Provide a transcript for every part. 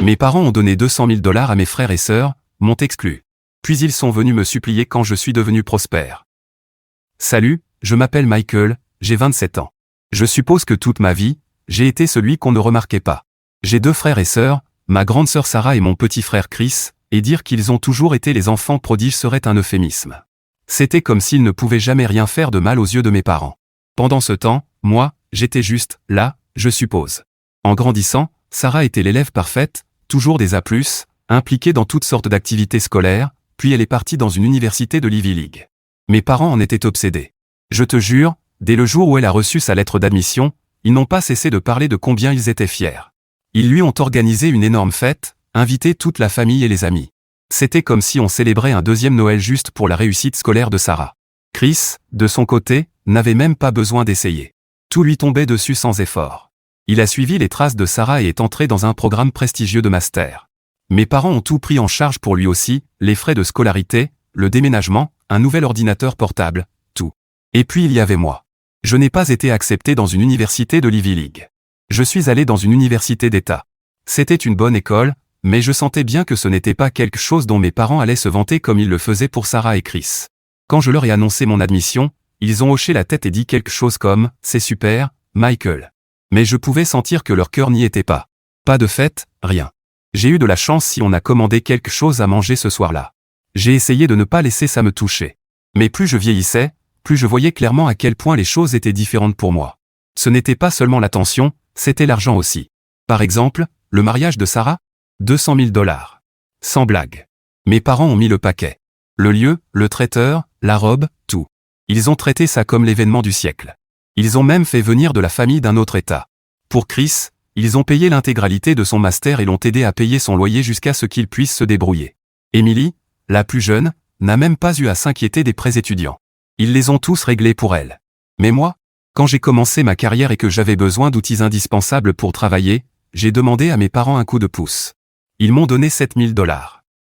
Mes parents ont donné 200 000 $ à mes frères et sœurs, m'ont exclu. Puis ils sont venus me supplier quand je suis devenu prospère. Salut, je m'appelle Michael, j'ai 27 ans. Je suppose que toute ma vie, j'ai été celui qu'on ne remarquait pas. J'ai 2 frères et sœurs, ma grande sœur Sarah et mon petit frère Chris, et dire qu'ils ont toujours été les enfants prodiges serait un euphémisme. C'était comme s'ils ne pouvaient jamais rien faire de mal aux yeux de mes parents. Pendant ce temps, moi, j'étais juste, là, je suppose. En grandissant, Sarah était l'élève parfaite, toujours des A+, impliquée dans toutes sortes d'activités scolaires, puis elle est partie dans une université de l'Ivy League. Mes parents en étaient obsédés. Je te jure, dès le jour où elle a reçu sa lettre d'admission, ils n'ont pas cessé de parler de combien ils étaient fiers. Ils lui ont organisé une énorme fête, invité toute la famille et les amis. C'était comme si on célébrait un deuxième Noël juste pour la réussite scolaire de Sarah. Chris, de son côté, n'avait même pas besoin d'essayer. Tout lui tombait dessus sans effort. Il a suivi les traces de Sarah et est entré dans un programme prestigieux de master. Mes parents ont tout pris en charge pour lui aussi, les frais de scolarité, le déménagement, un nouvel ordinateur portable, tout. Et puis il y avait moi. Je n'ai pas été accepté dans une université de l'Ivy League. Je suis allé dans une université d'État. C'était une bonne école, mais je sentais bien que ce n'était pas quelque chose dont mes parents allaient se vanter comme ils le faisaient pour Sarah et Chris. Quand je leur ai annoncé mon admission, ils ont hoché la tête et dit quelque chose comme « C'est super, Michael ». Mais je pouvais sentir que leur cœur n'y était pas. Pas de fête, rien. J'ai eu de la chance si on a commandé quelque chose à manger ce soir-là. J'ai essayé de ne pas laisser ça me toucher. Mais plus je vieillissais, plus je voyais clairement à quel point les choses étaient différentes pour moi. Ce n'était pas seulement l'attention, c'était l'argent aussi. Par exemple, le mariage de Sarah, 200 000 $. Sans blague. Mes parents ont mis le paquet. Le lieu, le traiteur, la robe, tout. Ils ont traité ça comme l'événement du siècle. Ils ont même fait venir de la famille d'un autre État. Pour Chris, ils ont payé l'intégralité de son master et l'ont aidé à payer son loyer jusqu'à ce qu'il puisse se débrouiller. Emily, la plus jeune, n'a même pas eu à s'inquiéter des prêts étudiants. Ils les ont tous réglés pour elle. Mais moi, quand j'ai commencé ma carrière et que j'avais besoin d'outils indispensables pour travailler, j'ai demandé à mes parents un coup de pouce. Ils m'ont donné 7 000 $.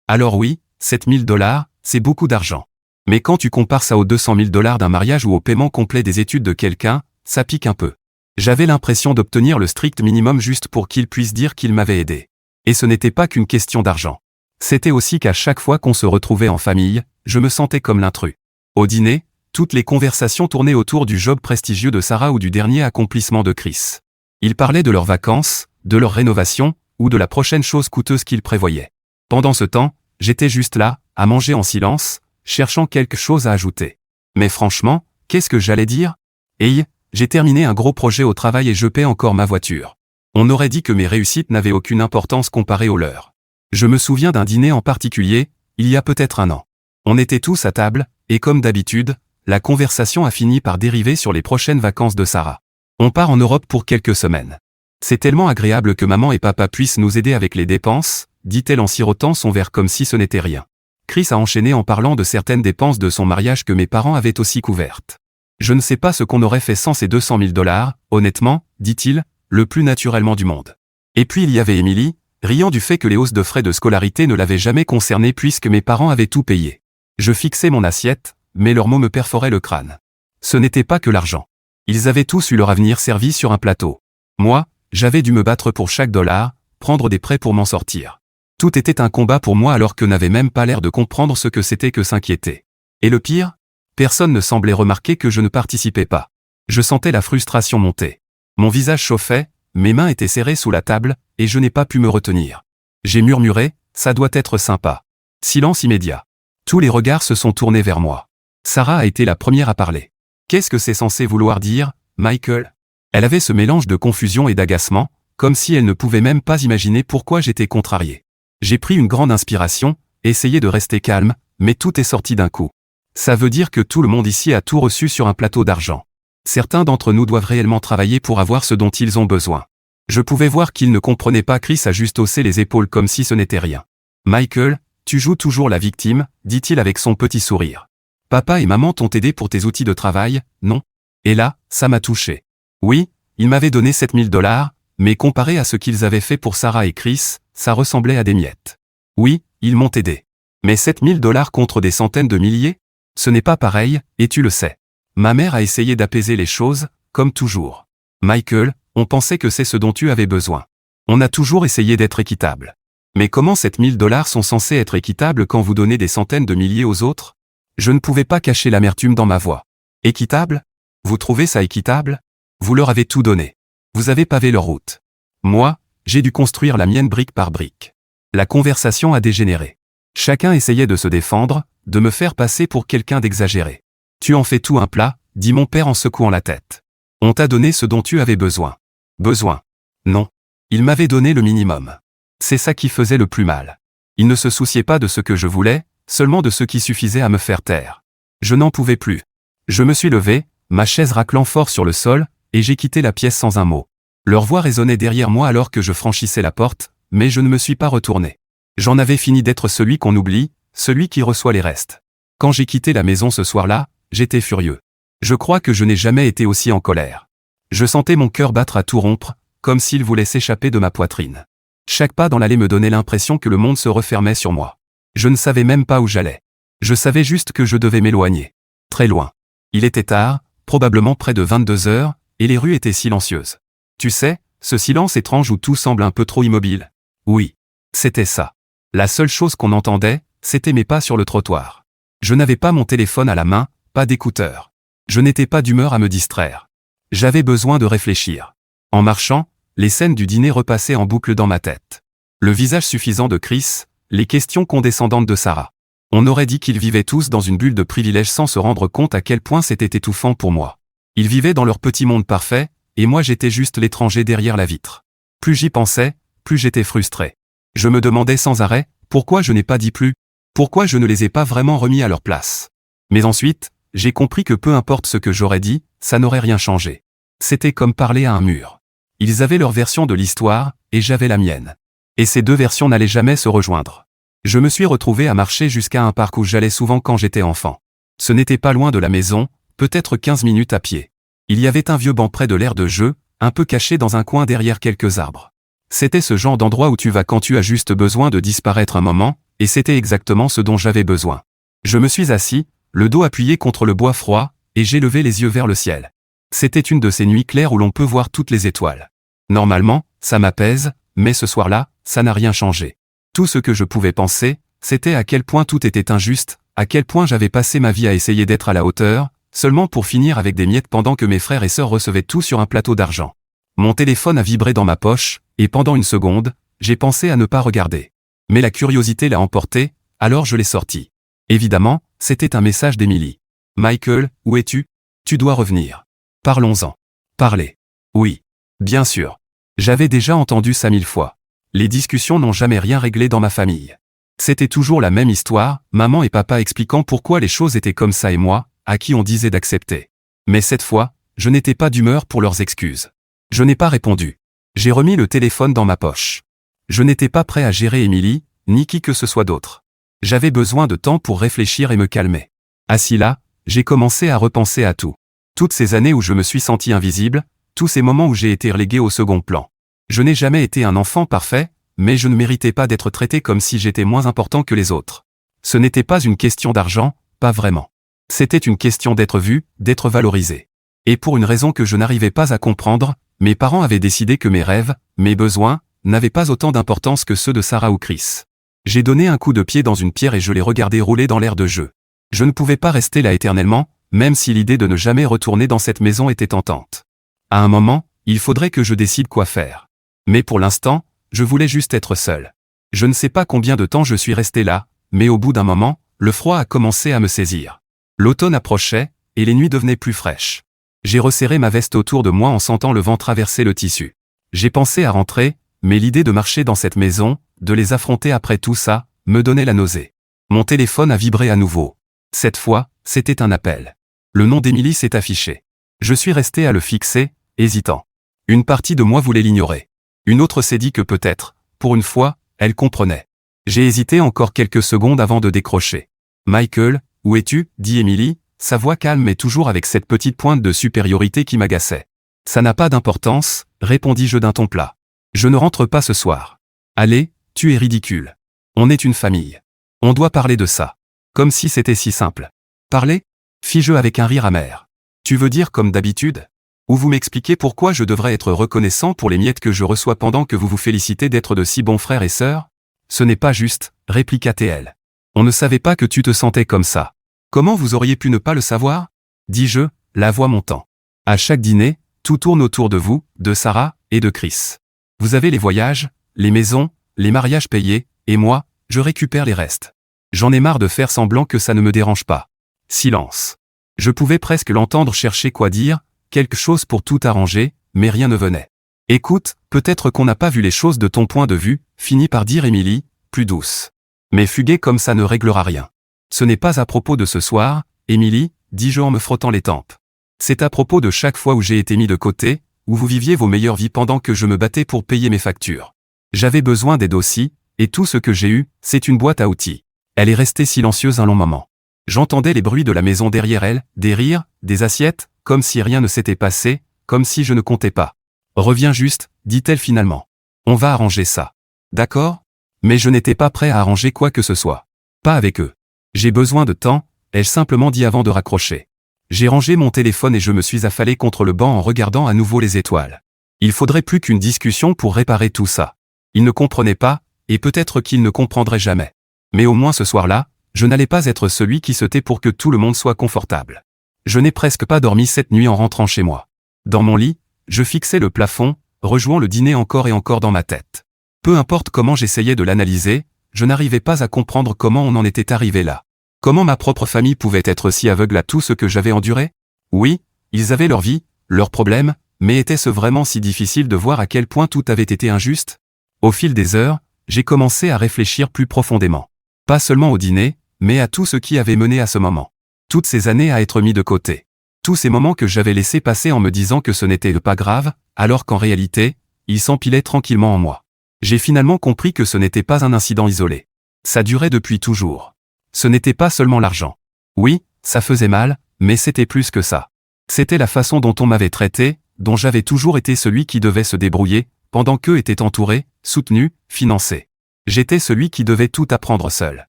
Alors oui, 7 000 $, c'est beaucoup d'argent. Mais quand tu compares ça aux 200 000 $ d'un mariage ou au paiement complet des études de quelqu'un, ça pique un peu. J'avais l'impression d'obtenir le strict minimum juste pour qu'ils puissent dire qu'ils m'avaient aidé. Et ce n'était pas qu'une question d'argent. C'était aussi qu'à chaque fois qu'on se retrouvait en famille, je me sentais comme l'intrus. Au dîner, toutes les conversations tournaient autour du job prestigieux de Sarah ou du dernier accomplissement de Chris. Ils parlaient de leurs vacances, de leur rénovation, ou de la prochaine chose coûteuse qu'ils prévoyaient. Pendant ce temps, j'étais juste là, à manger en silence, cherchant quelque chose à ajouter. Mais franchement, qu'est-ce que j'allais dire? Hey, j'ai terminé un gros projet au travail et je paie encore ma voiture. On aurait dit que mes réussites n'avaient aucune importance comparée aux leurs. Je me souviens d'un dîner en particulier, il y a peut-être un an. On était tous à table, et comme d'habitude, la conversation a fini par dériver sur les prochaines vacances de Sarah. On part en Europe pour quelques semaines. C'est tellement agréable que maman et papa puissent nous aider avec les dépenses, dit-elle en sirotant son verre comme si ce n'était rien. Chris a enchaîné en parlant de certaines dépenses de son mariage que mes parents avaient aussi couvertes. Je ne sais pas ce qu'on aurait fait sans ces 200 000 $, honnêtement, dit-il, le plus naturellement du monde. Et puis il y avait Emily, riant du fait que les hausses de frais de scolarité ne l'avaient jamais concernée puisque mes parents avaient tout payé. Je fixais mon assiette, mais leurs mots me perforaient le crâne. Ce n'était pas que l'argent. Ils avaient tous eu leur avenir servi sur un plateau. Moi, j'avais dû me battre pour chaque dollar, prendre des prêts pour m'en sortir. Tout était un combat pour moi alors que n'avait même pas l'air de comprendre ce que c'était que s'inquiéter. Et le pire? Personne ne semblait remarquer que je ne participais pas. Je sentais la frustration monter. Mon visage chauffait, mes mains étaient serrées sous la table, et je n'ai pas pu me retenir. J'ai murmuré, ça doit être sympa. Silence immédiat. Tous les regards se sont tournés vers moi. Sarah a été la première à parler. Qu'est-ce que c'est censé vouloir dire, Michael? Elle avait ce mélange de confusion et d'agacement, comme si elle ne pouvait même pas imaginer pourquoi j'étais contrarié. J'ai pris une grande inspiration, essayé de rester calme, mais tout est sorti d'un coup. Ça veut dire que tout le monde ici a tout reçu sur un plateau d'argent. Certains d'entre nous doivent réellement travailler pour avoir ce dont ils ont besoin. Je pouvais voir qu'ils ne comprenaient pas. Chris a juste haussé les épaules comme si ce n'était rien. Michael, tu joues toujours la victime, dit-il avec son petit sourire. Papa et maman t'ont aidé pour tes outils de travail, non? Et là, ça m'a touché. Oui, ils m'avaient donné 7 000 $, mais comparé à ce qu'ils avaient fait pour Sarah et Chris, ça ressemblait à des miettes. Oui, ils m'ont aidé. Mais 7 000 $ contre des centaines de milliers? Ce n'est pas pareil, et tu le sais. Ma mère a essayé d'apaiser les choses, comme toujours. Michael, on pensait que c'est ce dont tu avais besoin. On a toujours essayé d'être équitable. Mais comment 7 000 $ sont censés être équitables quand vous donnez des centaines de milliers aux autres? Je ne pouvais pas cacher l'amertume dans ma voix. Équitable? Vous trouvez ça équitable? Vous leur avez tout donné. Vous avez pavé leur route. Moi, j'ai dû construire la mienne brique par brique. La conversation a dégénéré. Chacun essayait de se défendre, de me faire passer pour quelqu'un d'exagéré. Tu en fais tout un plat, dit mon père en secouant la tête. On t'a donné ce dont tu avais besoin. Besoin? Non. Il m'avait donné le minimum. C'est ça qui faisait le plus mal. Il ne se souciait pas de ce que je voulais, seulement de ce qui suffisait à me faire taire. Je n'en pouvais plus. Je me suis levé, ma chaise raclant fort sur le sol, et j'ai quitté la pièce sans un mot. Leur voix résonnait derrière moi alors que je franchissais la porte, mais je ne me suis pas retourné. J'en avais fini d'être celui qu'on oublie, celui qui reçoit les restes. Quand j'ai quitté la maison ce soir-là, j'étais furieux. Je crois que je n'ai jamais été aussi en colère. Je sentais mon cœur battre à tout rompre, comme s'il voulait s'échapper de ma poitrine. Chaque pas dans l'allée me donnait l'impression que le monde se refermait sur moi. Je ne savais même pas où j'allais. Je savais juste que je devais m'éloigner. Très loin. Il était tard, probablement près de 22 heures, et les rues étaient silencieuses. Tu sais, ce silence étrange où tout semble un peu trop immobile. Oui. C'était ça. La seule chose qu'on entendait, c'était mes pas sur le trottoir. Je n'avais pas mon téléphone à la main, pas d'écouteurs. Je n'étais pas d'humeur à me distraire. J'avais besoin de réfléchir. En marchant, les scènes du dîner repassaient en boucle dans ma tête. Le visage suffisant de Chris, les questions condescendantes de Sarah. On aurait dit qu'ils vivaient tous dans une bulle de privilèges sans se rendre compte à quel point c'était étouffant pour moi. Ils vivaient dans leur petit monde parfait, et moi j'étais juste l'étranger derrière la vitre. Plus j'y pensais, plus j'étais frustré. Je me demandais sans arrêt, pourquoi je n'ai pas dit plus? Pourquoi je ne les ai pas vraiment remis à leur place? Mais ensuite, j'ai compris que peu importe ce que j'aurais dit, ça n'aurait rien changé. C'était comme parler à un mur. Ils avaient leur version de l'histoire, et j'avais la mienne. Et ces deux versions n'allaient jamais se rejoindre. Je me suis retrouvé à marcher jusqu'à un parc où j'allais souvent quand j'étais enfant. Ce n'était pas loin de la maison, peut-être 15 minutes à pied. Il y avait un vieux banc près de l'aire de jeu, un peu caché dans un coin derrière quelques arbres. C'était ce genre d'endroit où tu vas quand tu as juste besoin de disparaître un moment, et c'était exactement ce dont j'avais besoin. Je me suis assis, le dos appuyé contre le bois froid, et j'ai levé les yeux vers le ciel. C'était une de ces nuits claires où l'on peut voir toutes les étoiles. Normalement, ça m'apaise, mais ce soir-là, ça n'a rien changé. Tout ce que je pouvais penser, c'était à quel point tout était injuste, à quel point j'avais passé ma vie à essayer d'être à la hauteur, seulement pour finir avec des miettes pendant que mes frères et sœurs recevaient tout sur un plateau d'argent. Mon téléphone a vibré dans ma poche, et pendant une seconde, j'ai pensé à ne pas regarder. Mais la curiosité l'a emporté, alors je l'ai sorti. Évidemment, c'était un message d'Emily. « Michael, où es-tu? Tu dois revenir. Parlons-en. » Parler. Oui. Bien sûr. J'avais déjà entendu ça 1000 fois. Les discussions n'ont jamais rien réglé dans ma famille. C'était toujours la même histoire, maman et papa expliquant pourquoi les choses étaient comme ça et moi, à qui on disait d'accepter. Mais cette fois, je n'étais pas d'humeur pour leurs excuses. Je n'ai pas répondu. J'ai remis le téléphone dans ma poche. Je n'étais pas prêt à gérer Emily, ni qui que ce soit d'autre. J'avais besoin de temps pour réfléchir et me calmer. Assis là, j'ai commencé à repenser à tout. Toutes ces années où je me suis senti invisible, tous ces moments où j'ai été relégué au second plan. Je n'ai jamais été un enfant parfait, mais je ne méritais pas d'être traité comme si j'étais moins important que les autres. Ce n'était pas une question d'argent, pas vraiment. C'était une question d'être vu, d'être valorisé. Et pour une raison que je n'arrivais pas à comprendre, mes parents avaient décidé que mes rêves, mes besoins, n'avaient pas autant d'importance que ceux de Sarah ou Chris. J'ai donné un coup de pied dans une pierre et je les regardais rouler dans l'air de jeu. Je ne pouvais pas rester là éternellement, même si l'idée de ne jamais retourner dans cette maison était tentante. À un moment, il faudrait que je décide quoi faire. Mais pour l'instant, je voulais juste être seul. Je ne sais pas combien de temps je suis resté là, mais au bout d'un moment, le froid a commencé à me saisir. L'automne approchait, et les nuits devenaient plus fraîches. J'ai resserré ma veste autour de moi en sentant le vent traverser le tissu. J'ai pensé à rentrer, mais l'idée de marcher dans cette maison, de les affronter après tout ça, me donnait la nausée. Mon téléphone a vibré à nouveau. Cette fois, c'était un appel. Le nom d'Emily s'est affiché. Je suis resté à le fixer, hésitant. Une partie de moi voulait l'ignorer. Une autre s'est dit que peut-être, pour une fois, elle comprenait. J'ai hésité encore quelques secondes avant de décrocher. « Michael, où es-tu » dit Emily, sa voix calme mais toujours avec cette petite pointe de supériorité qui m'agaçait. « Ça n'a pas d'importance » répondis-je d'un ton plat. « Je ne rentre pas ce soir. » « Allez, tu es ridicule. On est une famille. On doit parler de ça. » Comme si c'était si simple. « Parler » fis-je avec un rire amer. « Tu veux dire comme d'habitude » Ou vous m'expliquez pourquoi je devrais être reconnaissant pour les miettes que je reçois pendant que vous vous félicitez d'être de si bons frères et sœurs? Ce n'est pas juste, répliqua-t-elle. On ne savait pas que tu te sentais comme ça. Comment vous auriez pu ne pas le savoir? Dis-je, la voix montant. À chaque dîner, tout tourne autour de vous, de Sarah, et de Chris. Vous avez les voyages, les maisons, les mariages payés, et moi, je récupère les restes. J'en ai marre de faire semblant que ça ne me dérange pas. Silence. Je pouvais presque l'entendre chercher quoi dire, quelque chose pour tout arranger, mais rien ne venait. Écoute, peut-être qu'on n'a pas vu les choses de ton point de vue, finit par dire Émilie, plus douce. Mais fuguer comme ça ne réglera rien. Ce n'est pas à propos de ce soir, Émilie, dis-je en me frottant les tempes. C'est à propos de chaque fois où j'ai été mis de côté, où vous viviez vos meilleures vies pendant que je me battais pour payer mes factures. J'avais besoin d'aide aussi, et tout ce que j'ai eu, c'est une boîte à outils. Elle est restée silencieuse un long moment. J'entendais les bruits de la maison derrière elle, des rires, des assiettes, comme si rien ne s'était passé, comme si je ne comptais pas. Reviens juste, dit-elle finalement. On va arranger ça. D'accord? Mais je n'étais pas prêt à arranger quoi que ce soit. Pas avec eux. J'ai besoin de temps, ai-je simplement dit avant de raccrocher. J'ai rangé mon téléphone et je me suis affalé contre le banc en regardant à nouveau les étoiles. Il faudrait plus qu'une discussion pour réparer tout ça. Il ne comprenait pas, et peut-être qu'il ne comprendrait jamais. Mais au moins ce soir-là, je n'allais pas être celui qui se tait pour que tout le monde soit confortable. Je n'ai presque pas dormi cette nuit en rentrant chez moi. Dans mon lit, je fixais le plafond, rejouant le dîner encore et encore dans ma tête. Peu importe comment j'essayais de l'analyser, je n'arrivais pas à comprendre comment on en était arrivé là. Comment ma propre famille pouvait être si aveugle à tout ce que j'avais enduré? Oui, ils avaient leur vie, leurs problèmes, mais était-ce vraiment si difficile de voir à quel point tout avait été injuste? Au fil des heures, j'ai commencé à réfléchir plus profondément. Pas seulement au dîner, mais à tout ce qui avait mené à ce moment. Toutes ces années à être mis de côté. Tous ces moments que j'avais laissés passer en me disant que ce n'était pas grave, alors qu'en réalité, ils s'empilaient tranquillement en moi. J'ai finalement compris que ce n'était pas un incident isolé. Ça durait depuis toujours. Ce n'était pas seulement l'argent. Oui, ça faisait mal, mais c'était plus que ça. C'était la façon dont on m'avait traité, dont j'avais toujours été celui qui devait se débrouiller, pendant qu'eux étaient entourés, soutenus, financés. J'étais celui qui devait tout apprendre seul.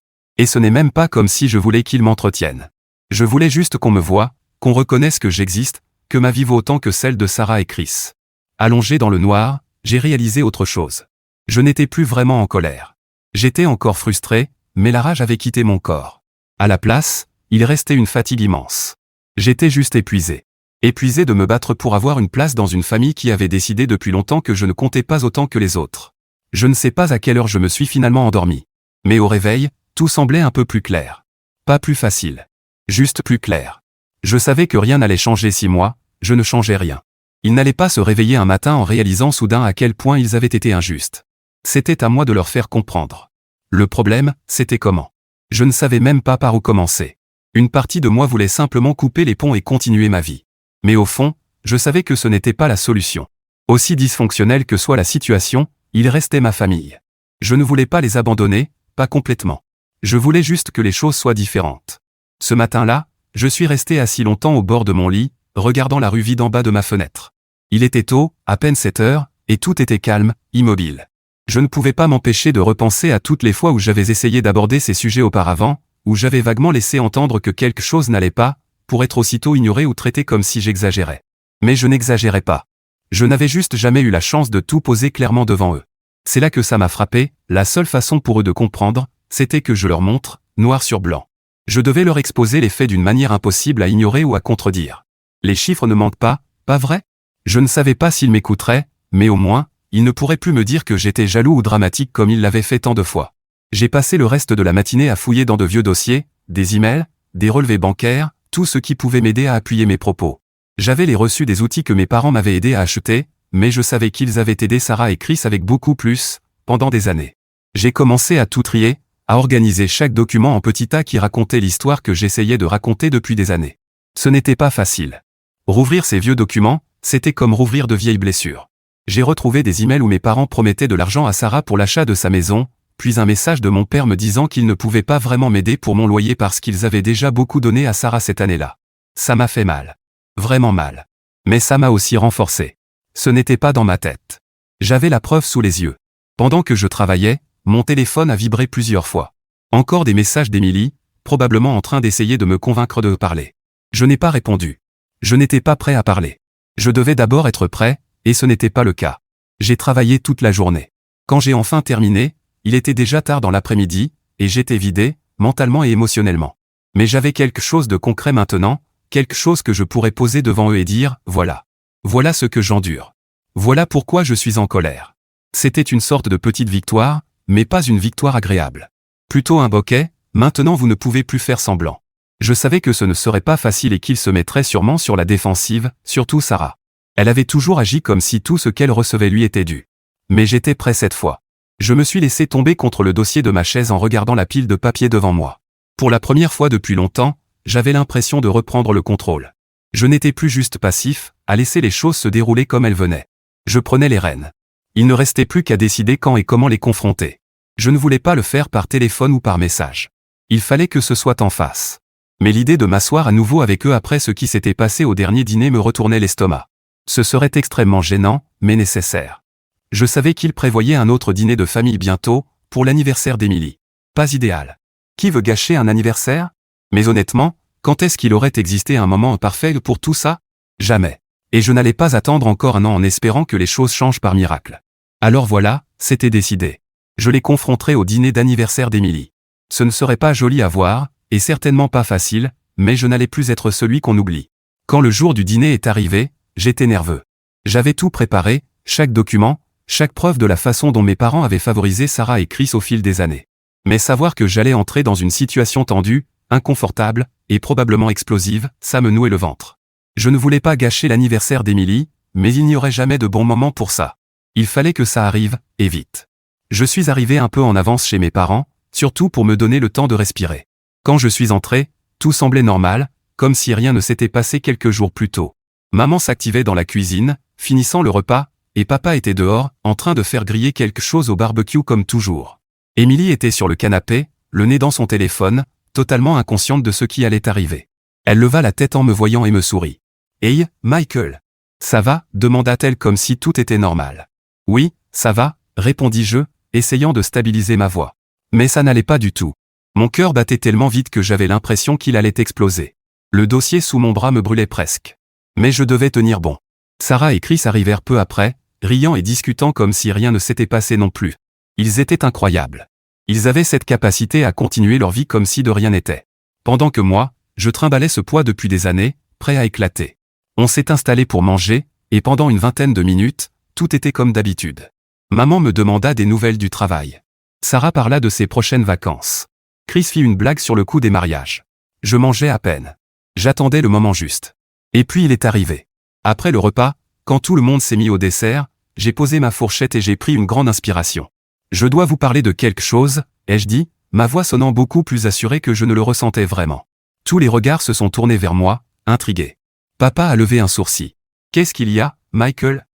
Et ce n'est même pas comme si je voulais qu'ils m'entretiennent. Je voulais juste qu'on me voie, qu'on reconnaisse que j'existe, que ma vie vaut autant que celle de Sarah et Chris. Allongé dans le noir, j'ai réalisé autre chose. Je n'étais plus vraiment en colère. J'étais encore frustré, mais la rage avait quitté mon corps. À la place, il restait une fatigue immense. J'étais juste épuisé. Épuisé de me battre pour avoir une place dans une famille qui avait décidé depuis longtemps que je ne comptais pas autant que les autres. Je ne sais pas à quelle heure je me suis finalement endormi. Mais au réveil, tout semblait un peu plus clair. Pas plus facile. Juste plus clair. Je savais que rien n'allait changer si moi, je ne changeais rien. Ils n'allaient pas se réveiller un matin en réalisant soudain à quel point ils avaient été injustes. C'était à moi de leur faire comprendre. Le problème, c'était comment. Je ne savais même pas par où commencer. Une partie de moi voulait simplement couper les ponts et continuer ma vie. Mais au fond, je savais que ce n'était pas la solution. Aussi dysfonctionnelle que soit la situation, il restait ma famille. Je ne voulais pas les abandonner, pas complètement. Je voulais juste que les choses soient différentes. Ce matin-là, je suis resté assis longtemps au bord de mon lit, regardant la rue vide en bas de ma fenêtre. Il était tôt, à peine 7 heures, et tout était calme, immobile. Je ne pouvais pas m'empêcher de repenser à toutes les fois où j'avais essayé d'aborder ces sujets auparavant, où j'avais vaguement laissé entendre que quelque chose n'allait pas, pour être aussitôt ignoré ou traité comme si j'exagérais. Mais je n'exagérais pas. Je n'avais juste jamais eu la chance de tout poser clairement devant eux. C'est là que ça m'a frappé, la seule façon pour eux de comprendre, c'était que je leur montre, noir sur blanc. Je devais leur exposer les faits d'une manière impossible à ignorer ou à contredire. Les chiffres ne mentent pas vrai? Je ne savais pas s'ils m'écouteraient, mais au moins, ils ne pourraient plus me dire que j'étais jaloux ou dramatique comme ils l'avaient fait tant de fois. J'ai passé le reste de la matinée à fouiller dans de vieux dossiers, des emails, des relevés bancaires, tout ce qui pouvait m'aider à appuyer mes propos. J'avais les reçus des outils que mes parents m'avaient aidé à acheter, mais je savais qu'ils avaient aidé Sarah et Chris avec beaucoup plus, pendant des années. J'ai commencé à tout trier, à organiser chaque document en petits tas qui racontait l'histoire que j'essayais de raconter depuis des années. Ce n'était pas facile. Rouvrir ces vieux documents, c'était comme rouvrir de vieilles blessures. J'ai retrouvé des emails où mes parents promettaient de l'argent à Sarah pour l'achat de sa maison, puis un message de mon père me disant qu'il ne pouvait pas vraiment m'aider pour mon loyer parce qu'ils avaient déjà beaucoup donné à Sarah cette année-là. Ça m'a fait mal. Vraiment mal. Mais ça m'a aussi renforcé. Ce n'était pas dans ma tête. J'avais la preuve sous les yeux. Pendant que je travaillais, mon téléphone a vibré plusieurs fois. Encore des messages d'Émilie, probablement en train d'essayer de me convaincre de parler. Je n'ai pas répondu. Je n'étais pas prêt à parler. Je devais d'abord être prêt, et ce n'était pas le cas. J'ai travaillé toute la journée. Quand j'ai enfin terminé, il était déjà tard dans l'après-midi, et j'étais vidé, mentalement et émotionnellement. Mais j'avais quelque chose de concret maintenant, quelque chose que je pourrais poser devant eux et dire, voilà. Voilà ce que j'endure. Voilà pourquoi je suis en colère. C'était une sorte de petite victoire, mais pas une victoire agréable. Plutôt un bokeh, maintenant vous ne pouvez plus faire semblant. Je savais que ce ne serait pas facile et qu'ils se mettraient sûrement sur la défensive, surtout Sarah. Elle avait toujours agi comme si tout ce qu'elle recevait lui était dû. Mais j'étais prêt cette fois. Je me suis laissé tomber contre le dossier de ma chaise en regardant la pile de papier devant moi. Pour la première fois depuis longtemps, j'avais l'impression de reprendre le contrôle. Je n'étais plus juste passif, à laisser les choses se dérouler comme elles venaient. Je prenais les rênes. Il ne restait plus qu'à décider quand et comment les confronter. Je ne voulais pas le faire par téléphone ou par message. Il fallait que ce soit en face. Mais l'idée de m'asseoir à nouveau avec eux après ce qui s'était passé au dernier dîner me retournait l'estomac. Ce serait extrêmement gênant, mais nécessaire. Je savais qu'ils prévoyaient un autre dîner de famille bientôt, pour l'anniversaire d'Émilie. Pas idéal. Qui veut gâcher un anniversaire? Mais honnêtement, quand est-ce qu'il aurait existé un moment parfait pour tout ça? Jamais. Et je n'allais pas attendre encore un an en espérant que les choses changent par miracle. Alors voilà, c'était décidé. Je les confronterai au dîner d'anniversaire d'Émilie. Ce ne serait pas joli à voir, et certainement pas facile, mais je n'allais plus être celui qu'on oublie. Quand le jour du dîner est arrivé, j'étais nerveux. J'avais tout préparé, chaque document, chaque preuve de la façon dont mes parents avaient favorisé Sarah et Chris au fil des années. Mais savoir que j'allais entrer dans une situation tendue, inconfortable, et probablement explosive, ça me nouait le ventre. Je ne voulais pas gâcher l'anniversaire d'Émilie, mais il n'y aurait jamais de bon moment pour ça. Il fallait que ça arrive, et vite. Je suis arrivé un peu en avance chez mes parents, surtout pour me donner le temps de respirer. Quand je suis entré, tout semblait normal, comme si rien ne s'était passé quelques jours plus tôt. Maman s'activait dans la cuisine, finissant le repas, et papa était dehors, en train de faire griller quelque chose au barbecue comme toujours. Émilie était sur le canapé, le nez dans son téléphone, totalement inconsciente de ce qui allait arriver. Elle leva la tête en me voyant et me sourit. « Hey, Michael. Ça va ?» demanda-t-elle comme si tout était normal. « Oui, ça va », répondis-je, essayant de stabiliser ma voix. Mais ça n'allait pas du tout. Mon cœur battait tellement vite que j'avais l'impression qu'il allait exploser. Le dossier sous mon bras me brûlait presque. Mais je devais tenir bon. Sarah et Chris arrivèrent peu après, riant et discutant comme si rien ne s'était passé non plus. Ils étaient incroyables. Ils avaient cette capacité à continuer leur vie comme si de rien n'était. Pendant que moi, je trimballais ce poids depuis des années, prêt à éclater. On s'est installé pour manger, et pendant une vingtaine de minutes, tout était comme d'habitude. Maman me demanda des nouvelles du travail. Sarah parla de ses prochaines vacances. Chris fit une blague sur le coup des mariages. Je mangeais à peine. J'attendais le moment juste. Et puis il est arrivé. Après le repas, quand tout le monde s'est mis au dessert, j'ai posé ma fourchette et j'ai pris une grande inspiration. Je dois vous parler de quelque chose, ai-je dit, ma voix sonnant beaucoup plus assurée que je ne le ressentais vraiment. Tous les regards se sont tournés vers moi, intrigués. Papa a levé un sourcil. Qu'est-ce qu'il y a, Michael?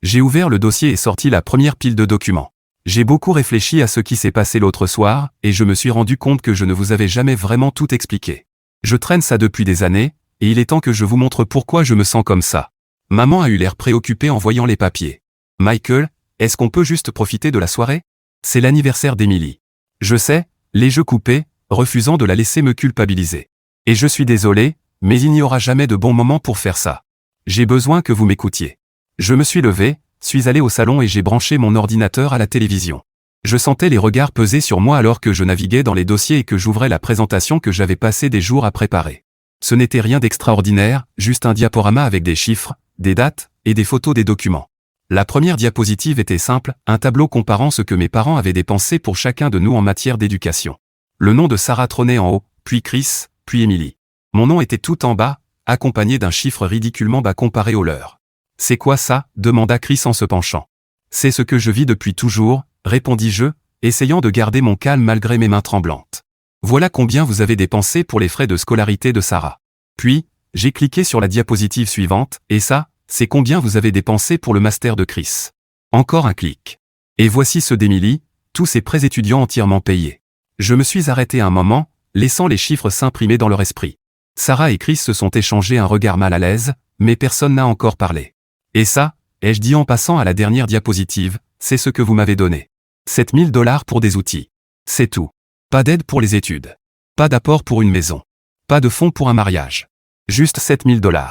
J'ai ouvert le dossier et sorti la première pile de documents. J'ai beaucoup réfléchi à ce qui s'est passé l'autre soir, et je me suis rendu compte que je ne vous avais jamais vraiment tout expliqué. Je traîne ça depuis des années, et il est temps que je vous montre pourquoi je me sens comme ça. Maman a eu l'air préoccupée en voyant les papiers. Michael, est-ce qu'on peut juste profiter de la soirée? C'est l'anniversaire d'Émilie. Je sais, les jeux coupés, refusant de la laisser me culpabiliser. Et je suis désolé, mais il n'y aura jamais de bon moment pour faire ça. J'ai besoin que vous m'écoutiez. Je me suis levé, suis allé au salon et j'ai branché mon ordinateur à la télévision. Je sentais les regards peser sur moi alors que je naviguais dans les dossiers et que j'ouvrais la présentation que j'avais passé des jours à préparer. Ce n'était rien d'extraordinaire, juste un diaporama avec des chiffres, des dates, et des photos des documents. La première diapositive était simple, un tableau comparant ce que mes parents avaient dépensé pour chacun de nous en matière d'éducation. Le nom de Sarah trônait en haut, puis Chris, puis Émilie. Mon nom était tout en bas, accompagné d'un chiffre ridiculement bas comparé au leur. « C'est quoi ça ?» demanda Chris en se penchant. « C'est ce que je vis depuis toujours », répondis-je, essayant de garder mon calme malgré mes mains tremblantes. « Voilà combien vous avez dépensé pour les frais de scolarité de Sarah. » Puis, j'ai cliqué sur la diapositive suivante, et ça, c'est combien vous avez dépensé pour le master de Chris. Encore un clic. Et voici ceux d'Émilie, tous ces prêts étudiants entièrement payés. Je me suis arrêté un moment, laissant les chiffres s'imprimer dans leur esprit. Sarah et Chris se sont échangés un regard mal à l'aise, mais personne n'a encore parlé. Et ça, ai-je dit en passant à la dernière diapositive, c'est ce que vous m'avez donné. 7 000 $ pour des outils. C'est tout. Pas d'aide pour les études. Pas d'apport pour une maison. Pas de fonds pour un mariage. Juste 7 000 $.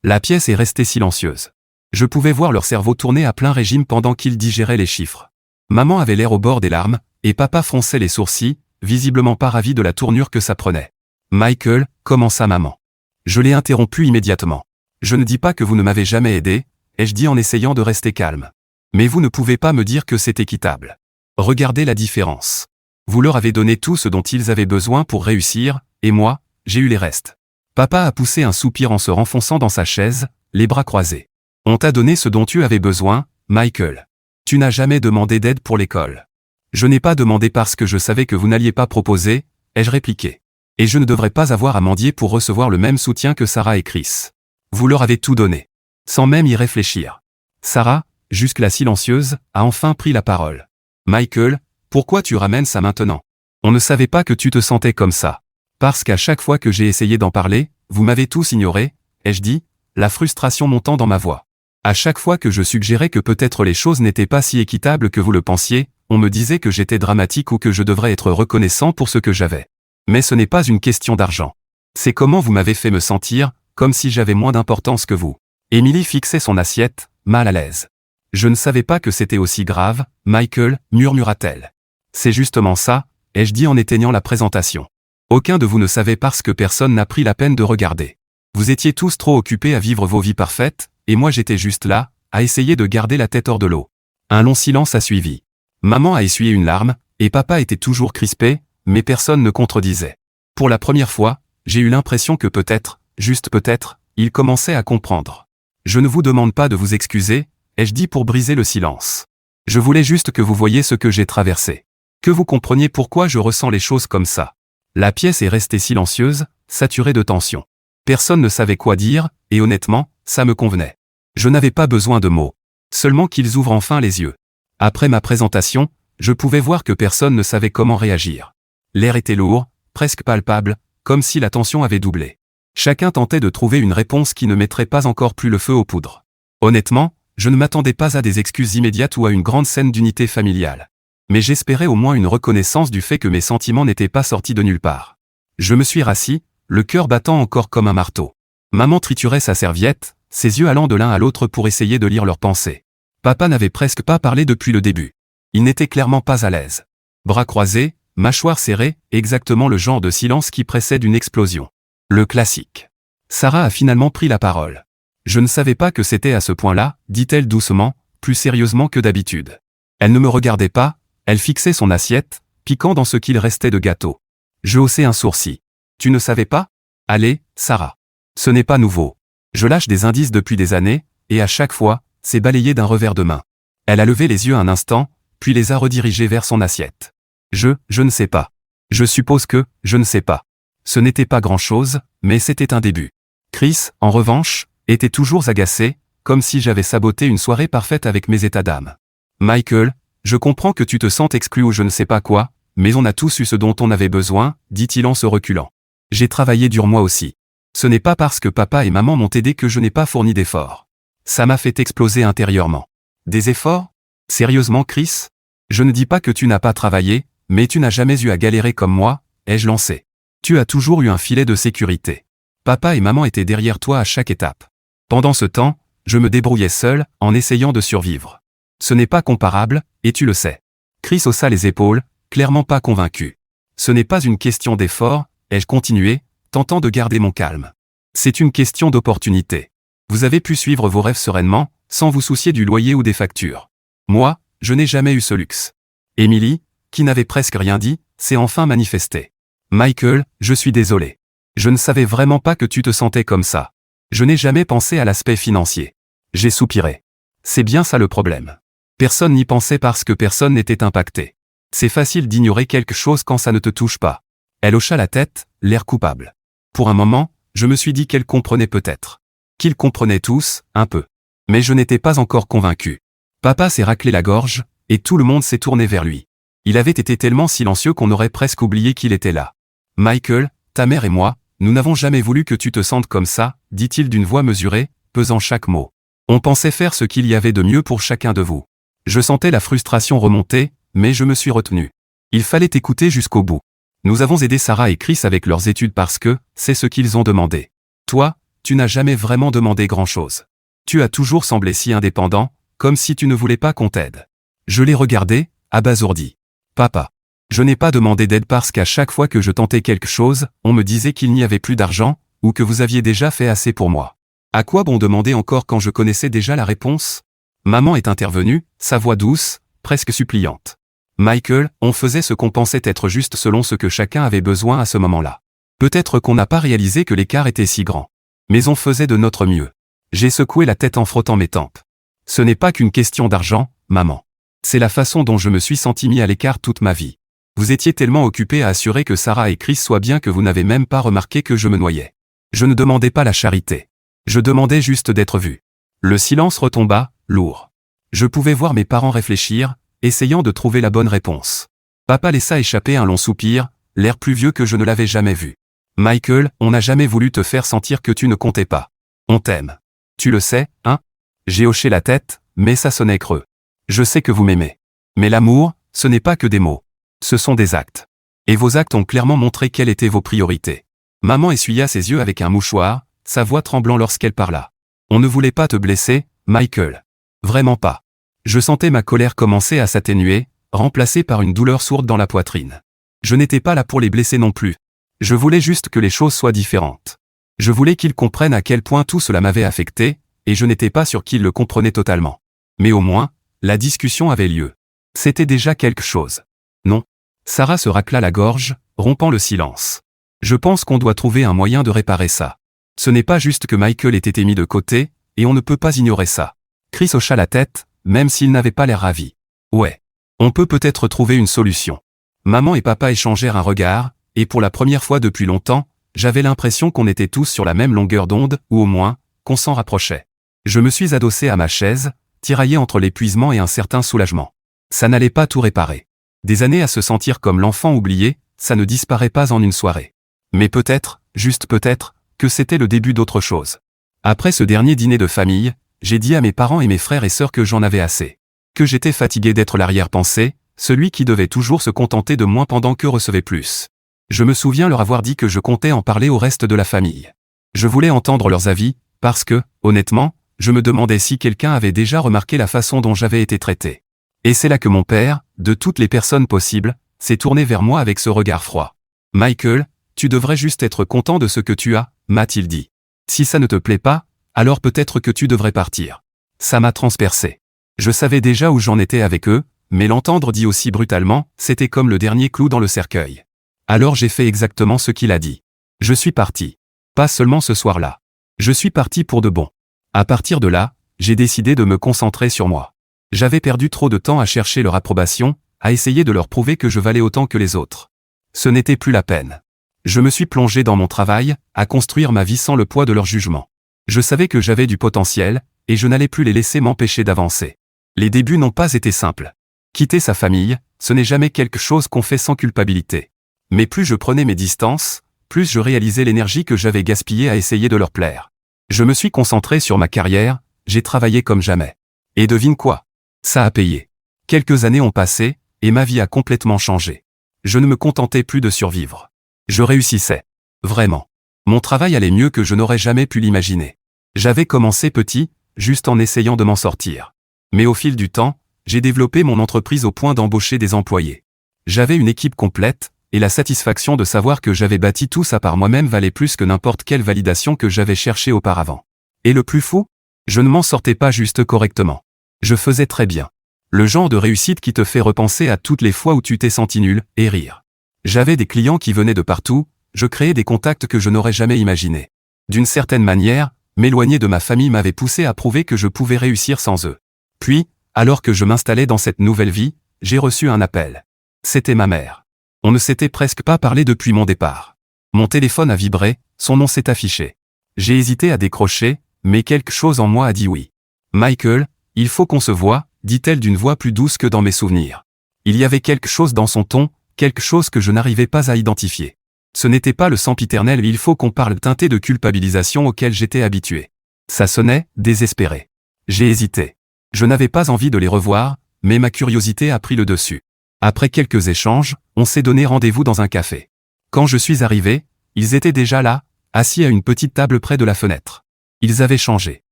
La pièce est restée silencieuse. Je pouvais voir leur cerveau tourner à plein régime pendant qu'ils digéraient les chiffres. Maman avait l'air au bord des larmes, et papa fronçait les sourcils, visiblement pas ravi de la tournure que ça prenait. « Michael, commença maman. Je l'ai interrompu immédiatement. Je ne dis pas que vous ne m'avez jamais aidé, ai-je dit en essayant de rester calme. Mais vous ne pouvez pas me dire que c'est équitable. Regardez la différence. Vous leur avez donné tout ce dont ils avaient besoin pour réussir, et moi, j'ai eu les restes. Papa a poussé un soupir en se renfonçant dans sa chaise, les bras croisés. On t'a donné ce dont tu avais besoin, Michael. Tu n'as jamais demandé d'aide pour l'école. Je n'ai pas demandé parce que je savais que vous n'alliez pas proposer, ai-je répliqué. Et je ne devrais pas avoir à mendier pour recevoir le même soutien que Sarah et Chris. Vous leur avez tout donné. Sans même y réfléchir. Sarah, jusque-là silencieuse, a enfin pris la parole. Michael, pourquoi tu ramènes ça maintenant? On ne savait pas que tu te sentais comme ça. Parce qu'à chaque fois que j'ai essayé d'en parler, vous m'avez tous ignoré, ai-je dit, la frustration montant dans ma voix. À chaque fois que je suggérais que peut-être les choses n'étaient pas si équitables que vous le pensiez, on me disait que j'étais dramatique ou que je devrais être reconnaissant pour ce que j'avais. Mais ce n'est pas une question d'argent. C'est comment vous m'avez fait me sentir, comme si j'avais moins d'importance que vous. Émilie fixait son assiette, mal à l'aise. Je ne savais pas que c'était aussi grave, Michael, murmura-t-elle. C'est justement ça, ai-je dit en éteignant la présentation. Aucun de vous ne savait parce que personne n'a pris la peine de regarder. Vous étiez tous trop occupés à vivre vos vies parfaites, et moi j'étais juste là, à essayer de garder la tête hors de l'eau. Un long silence a suivi. Maman a essuyé une larme, et papa était toujours crispé, mais personne ne contredisait. Pour la première fois, j'ai eu l'impression que peut-être, juste peut-être, il commençait à comprendre. Je ne vous demande pas de vous excuser, ai-je dit pour briser le silence. Je voulais juste que vous voyiez ce que j'ai traversé. Que vous compreniez pourquoi je ressens les choses comme ça. La pièce est restée silencieuse, saturée de tension. Personne ne savait quoi dire, et honnêtement, ça me convenait. Je n'avais pas besoin de mots. Seulement qu'ils ouvrent enfin les yeux. Après ma présentation, je pouvais voir que personne ne savait comment réagir. L'air était lourd, presque palpable, comme si la tension avait doublé. Chacun tentait de trouver une réponse qui ne mettrait pas encore plus le feu aux poudres. Honnêtement, je ne m'attendais pas à des excuses immédiates ou à une grande scène d'unité familiale. Mais j'espérais au moins une reconnaissance du fait que mes sentiments n'étaient pas sortis de nulle part. Je me suis rassis, le cœur battant encore comme un marteau. Maman triturait sa serviette, ses yeux allant de l'un à l'autre pour essayer de lire leurs pensées. Papa n'avait presque pas parlé depuis le début. Il n'était clairement pas à l'aise. Bras croisés, mâchoires serrées, exactement le genre de silence qui précède une explosion. Le classique. Sarah a finalement pris la parole. Je ne savais pas que c'était à ce point-là, dit-elle doucement, plus sérieusement que d'habitude. Elle ne me regardait pas, elle fixait son assiette, piquant dans ce qu'il restait de gâteau. Je haussai un sourcil. Tu ne savais pas? Allez, Sarah. Ce n'est pas nouveau. Je lâche des indices depuis des années, et à chaque fois, c'est balayé d'un revers de main. Elle a levé les yeux un instant, puis les a redirigés vers son assiette. Je ne sais pas. Je suppose que, je ne sais pas. Ce n'était pas grand-chose, mais c'était un début. Chris, en revanche, était toujours agacé, comme si j'avais saboté une soirée parfaite avec mes états d'âme. Michael, je comprends que tu te sentes exclu ou je ne sais pas quoi, mais on a tous eu ce dont on avait besoin, dit-il en se reculant. J'ai travaillé dur moi aussi. Ce n'est pas parce que papa et maman m'ont aidé que je n'ai pas fourni d'efforts. Ça m'a fait exploser intérieurement. Des efforts? Sérieusement, Chris? Je ne dis pas que tu n'as pas travaillé, mais tu n'as jamais eu à galérer comme moi, ai-je lancé. Tu as toujours eu un filet de sécurité. Papa et maman étaient derrière toi à chaque étape. Pendant ce temps, je me débrouillais seul, en essayant de survivre. Ce n'est pas comparable, et tu le sais. Chris haussa les épaules, clairement pas convaincu. Ce n'est pas une question d'effort, ai-je continué, tentant de garder mon calme. C'est une question d'opportunité. Vous avez pu suivre vos rêves sereinement, sans vous soucier du loyer ou des factures. Moi, je n'ai jamais eu ce luxe. Émilie, qui n'avait presque rien dit, s'est enfin manifestée. Michael, je suis désolé. Je ne savais vraiment pas que tu te sentais comme ça. Je n'ai jamais pensé à l'aspect financier. J'ai soupiré. C'est bien ça le problème. Personne n'y pensait parce que personne n'était impacté. C'est facile d'ignorer quelque chose quand ça ne te touche pas. Elle hocha la tête, l'air coupable. Pour un moment, je me suis dit qu'elle comprenait peut-être. Qu'ils comprenaient tous, un peu. Mais je n'étais pas encore convaincu. Papa s'est raclé la gorge, et tout le monde s'est tourné vers lui. Il avait été tellement silencieux qu'on aurait presque oublié qu'il était là. Michael, ta mère et moi, nous n'avons jamais voulu que tu te sentes comme ça, dit-il d'une voix mesurée, pesant chaque mot. On pensait faire ce qu'il y avait de mieux pour chacun de vous. Je sentais la frustration remonter, mais je me suis retenu. Il fallait écouter jusqu'au bout. Nous avons aidé Sarah et Chris avec leurs études parce que, c'est ce qu'ils ont demandé. Toi, tu n'as jamais vraiment demandé grand-chose. Tu as toujours semblé si indépendant, comme si tu ne voulais pas qu'on t'aide. Je l'ai regardé, abasourdi. Papa. Je n'ai pas demandé d'aide parce qu'à chaque fois que je tentais quelque chose, on me disait qu'il n'y avait plus d'argent, ou que vous aviez déjà fait assez pour moi. À quoi bon demander encore quand je connaissais déjà la réponse? Maman est intervenue, sa voix douce, presque suppliante. Michael, on faisait ce qu'on pensait être juste selon ce que chacun avait besoin à ce moment-là. Peut-être qu'on n'a pas réalisé que l'écart était si grand. Mais on faisait de notre mieux. J'ai secoué la tête en frottant mes tempes. Ce n'est pas qu'une question d'argent, maman. C'est la façon dont je me suis senti mis à l'écart toute ma vie. Vous étiez tellement occupé à assurer que Sarah et Chris soient bien que vous n'avez même pas remarqué que je me noyais. Je ne demandais pas la charité. Je demandais juste d'être vu. Le silence retomba, lourd. Je pouvais voir mes parents réfléchir, essayant de trouver la bonne réponse. Papa laissa échapper un long soupir, l'air plus vieux que je ne l'avais jamais vu. Michael, on n'a jamais voulu te faire sentir que tu ne comptais pas. On t'aime. Tu le sais, hein? J'ai hoché la tête, mais ça sonnait creux. Je sais que vous m'aimez. Mais l'amour, ce n'est pas que des mots. Ce sont des actes. Et vos actes ont clairement montré quelles étaient vos priorités. Maman essuya ses yeux avec un mouchoir, sa voix tremblant lorsqu'elle parla. On ne voulait pas te blesser, Michael. Vraiment pas. Je sentais ma colère commencer à s'atténuer, remplacée par une douleur sourde dans la poitrine. Je n'étais pas là pour les blesser non plus. Je voulais juste que les choses soient différentes. Je voulais qu'ils comprennent à quel point tout cela m'avait affecté, et je n'étais pas sûr qu'ils le comprenaient totalement. Mais au moins, la discussion avait lieu. C'était déjà quelque chose. Non. Sarah se racla la gorge, rompant le silence. Je pense qu'on doit trouver un moyen de réparer ça. Ce n'est pas juste que Michael ait été mis de côté, et on ne peut pas ignorer ça. Chris hocha la tête, même s'il n'avait pas l'air ravi. Ouais. On peut peut-être trouver une solution. Maman et papa échangèrent un regard, et pour la première fois depuis longtemps, j'avais l'impression qu'on était tous sur la même longueur d'onde, ou au moins, qu'on s'en rapprochait. Je me suis adossé à ma chaise, tiraillé entre l'épuisement et un certain soulagement. Ça n'allait pas tout réparer. Des années à se sentir comme l'enfant oublié, ça ne disparaît pas en une soirée. Mais peut-être, juste peut-être, que c'était le début d'autre chose. Après ce dernier dîner de famille, j'ai dit à mes parents et mes frères et sœurs que j'en avais assez. Que j'étais fatigué d'être l'arrière-pensée, celui qui devait toujours se contenter de moins pendant que recevait plus. Je me souviens leur avoir dit que je comptais en parler au reste de la famille. Je voulais entendre leurs avis, parce que, honnêtement, je me demandais si quelqu'un avait déjà remarqué la façon dont j'avais été traité. Et c'est là que mon père, de toutes les personnes possibles, s'est tourné vers moi avec ce regard froid. « Michael, tu devrais juste être content de ce que tu as, » m'a-t-il dit. « Si ça ne te plaît pas, alors peut-être que tu devrais partir. » Ça m'a transpercé. Je savais déjà où j'en étais avec eux, mais l'entendre dit aussi brutalement, c'était comme le dernier clou dans le cercueil. Alors j'ai fait exactement ce qu'il a dit. Je suis parti. Pas seulement ce soir-là. Je suis parti pour de bon. À partir de là, j'ai décidé de me concentrer sur moi. J'avais perdu trop de temps à chercher leur approbation, à essayer de leur prouver que je valais autant que les autres. Ce n'était plus la peine. Je me suis plongé dans mon travail, à construire ma vie sans le poids de leur jugement. Je savais que j'avais du potentiel, et je n'allais plus les laisser m'empêcher d'avancer. Les débuts n'ont pas été simples. Quitter sa famille, ce n'est jamais quelque chose qu'on fait sans culpabilité. Mais plus je prenais mes distances, plus je réalisais l'énergie que j'avais gaspillée à essayer de leur plaire. Je me suis concentré sur ma carrière, j'ai travaillé comme jamais. Et devine quoi? Ça a payé. Quelques années ont passé, et ma vie a complètement changé. Je ne me contentais plus de survivre. Je réussissais. Vraiment. Mon travail allait mieux que je n'aurais jamais pu l'imaginer. J'avais commencé petit, juste en essayant de m'en sortir. Mais au fil du temps, j'ai développé mon entreprise au point d'embaucher des employés. J'avais une équipe complète, et la satisfaction de savoir que j'avais bâti tout ça par moi-même valait plus que n'importe quelle validation que j'avais cherchée auparavant. Et le plus fou? Je ne m'en sortais pas juste correctement. Je faisais très bien. Le genre de réussite qui te fait repenser à toutes les fois où tu t'es senti nul, et rire. J'avais des clients qui venaient de partout, je créais des contacts que je n'aurais jamais imaginés. D'une certaine manière, m'éloigner de ma famille m'avait poussé à prouver que je pouvais réussir sans eux. Puis, alors que je m'installais dans cette nouvelle vie, j'ai reçu un appel. C'était ma mère. On ne s'était presque pas parlé depuis mon départ. Mon téléphone a vibré, son nom s'est affiché. J'ai hésité à décrocher, mais quelque chose en moi a dit oui. « Michael, il faut qu'on se voie », dit-elle d'une voix plus douce que dans mes souvenirs. Il y avait quelque chose dans son ton, quelque chose que je n'arrivais pas à identifier. Ce n'était pas le sempiternel « il faut qu'on parle » teinté de culpabilisation auquel j'étais habitué. Ça sonnait, désespéré. J'ai hésité. Je n'avais pas envie de les revoir, mais ma curiosité a pris le dessus. Après quelques échanges, on s'est donné rendez-vous dans un café. Quand je suis arrivé, ils étaient déjà là, assis à une petite table près de la fenêtre. Ils avaient changé.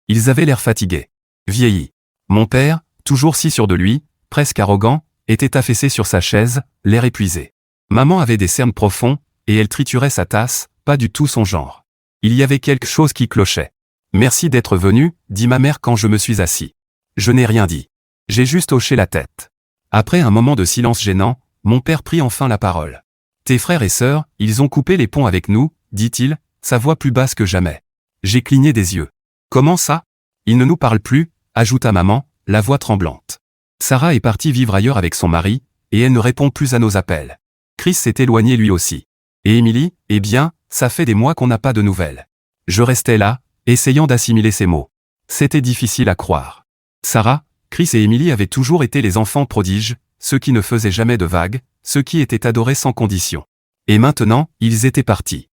Ils avaient l'air fatigués. Vieillis. Mon père, toujours si sûr de lui, presque arrogant, était affaissé sur sa chaise, l'air épuisé. Maman avait des cernes profonds, et elle triturait sa tasse, pas du tout son genre. Il y avait quelque chose qui clochait. Merci d'être venu, dit ma mère quand je me suis assis. Je n'ai rien dit. J'ai juste hoché la tête. Après un moment de silence gênant, mon père prit enfin la parole. Tes frères et sœurs, ils ont coupé les ponts avec nous, dit-il, sa voix plus basse que jamais. J'ai cligné des yeux. Comment ça? Ils ne nous parlent plus, ajouta maman, la voix tremblante. Sarah est partie vivre ailleurs avec son mari, et elle ne répond plus à nos appels. Chris s'est éloigné lui aussi. Et Emily, eh bien, ça fait des mois qu'on n'a pas de nouvelles. Je restais là, essayant d'assimiler ces mots. C'était difficile à croire. Sarah, Chris et Emily avaient toujours été les enfants prodiges, ceux qui ne faisaient jamais de vagues, ceux qui étaient adorés sans condition. Et maintenant, ils étaient partis.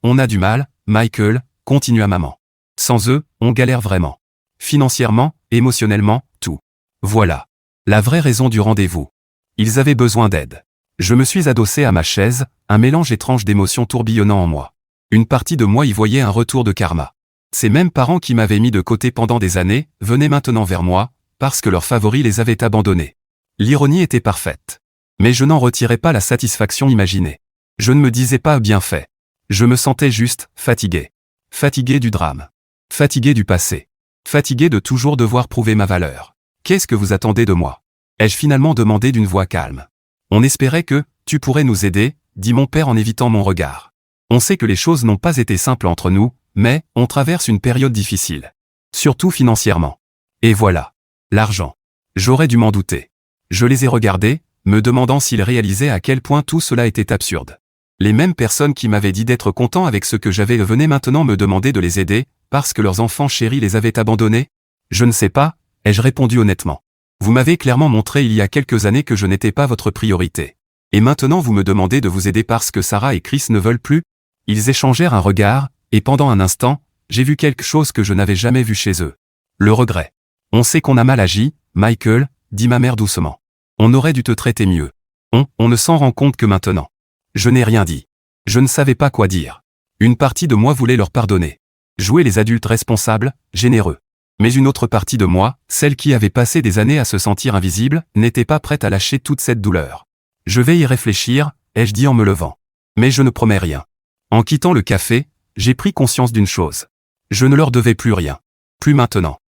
On a du mal, Michael, continua maman. Sans eux, on galère vraiment. Financièrement, émotionnellement, tout. Voilà. La vraie raison du rendez-vous. Ils avaient besoin d'aide. Je me suis adossé à ma chaise, un mélange étrange d'émotions tourbillonnant en moi. Une partie de moi y voyait un retour de karma. Ces mêmes parents qui m'avaient mis de côté pendant des années, venaient maintenant vers moi, parce que leurs favoris les avaient abandonnés. L'ironie était parfaite. Mais je n'en retirais pas la satisfaction imaginée. Je ne me disais pas bien fait. Je me sentais juste fatigué. Fatigué du drame. Fatigué du passé. Fatigué de toujours devoir prouver ma valeur. Qu'est-ce que vous attendez de moi? Ai-je finalement demandé d'une voix calme. On espérait que, tu pourrais nous aider, dit mon père en évitant mon regard. On sait que les choses n'ont pas été simples entre nous, mais, on traverse une période difficile. Surtout financièrement. Et voilà. L'argent. J'aurais dû m'en douter. Je les ai regardés, me demandant s'ils réalisaient à quel point tout cela était absurde. Les mêmes personnes qui m'avaient dit d'être contents avec ce que j'avais venaient maintenant me demander de les aider, parce que leurs enfants chéris les avaient abandonnés? Je ne sais pas, ai-je répondu honnêtement. Vous m'avez clairement montré il y a quelques années que je n'étais pas votre priorité. Et maintenant vous me demandez de vous aider parce que Sarah et Chris ne veulent plus? Ils échangèrent un regard, et pendant un instant, j'ai vu quelque chose que je n'avais jamais vu chez eux. Le regret. On sait qu'on a mal agi, Michael, dit ma mère doucement. On aurait dû te traiter mieux. On ne s'en rend compte que maintenant. Je n'ai rien dit. Je ne savais pas quoi dire. Une partie de moi voulait leur pardonner. Jouer les adultes responsables, généreux. Mais une autre partie de moi, celle qui avait passé des années à se sentir invisible, n'était pas prête à lâcher toute cette douleur. Je vais y réfléchir, ai-je dit en me levant. Mais je ne promets rien. En quittant le café, j'ai pris conscience d'une chose. Je ne leur devais plus rien. Plus maintenant.